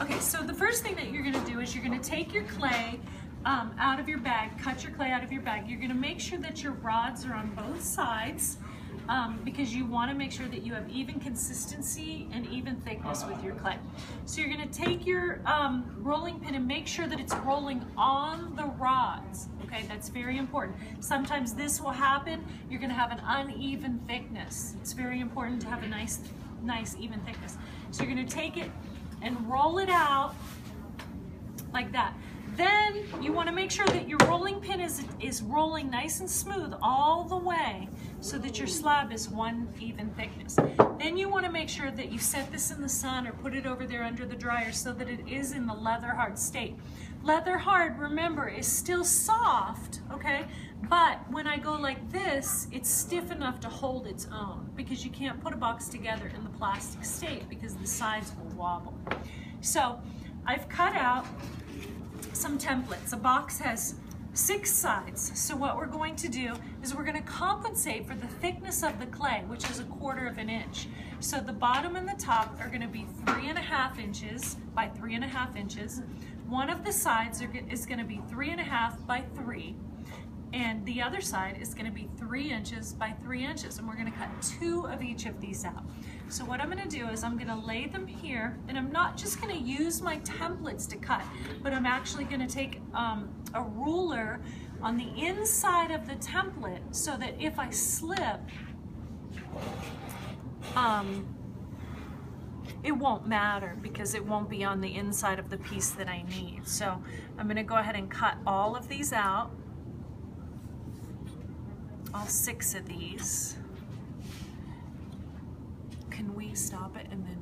Okay, so the first thing that you're gonna do is you're gonna take your clay out of your bag, cut your clay out of your bag. You're gonna make sure that your rods are on both sides because you wanna make sure that you have even consistency and even thickness with your clay. So you're gonna take your rolling pin and make sure that it's rolling on the rods. Okay, that's very important. Sometimes this will happen. You're gonna have an uneven thickness. It's very important to have a nice even thickness. So you're gonna take it and roll it out like that. Then you want to make sure that your rolling pin is rolling nice and smooth all the way so that your slab is one even thickness. Then you want to make sure that you set this in the sun or put it over there under the dryer so that it is in the leather hard state. Leather hard, remember, is still soft, okay? But when I go like this, it's stiff enough to hold its own because you can't put a box together in the plastic state because the sides will wobble. So I've cut out some templates. A box has 6 sides. So what we're going to do is we're going to compensate for the thickness of the clay, which is 1/4 inch. So the bottom and the top are going to be 3.5 inches by 3.5 inches. One of the sides is going to be 3.5 by 3. And the other side is going to be 3 inches by 3 inches, and we're going to cut 2 of each of these out. So what I'm going to do is I'm going to lay them here, and I'm not just going to use my templates to cut, but I'm actually going to take a ruler on the inside of the template so that if I slip, it won't matter because it won't be on the inside of the piece that I need. So I'm going to go ahead and cut all of these out. All 6 of these. Can we stop it and then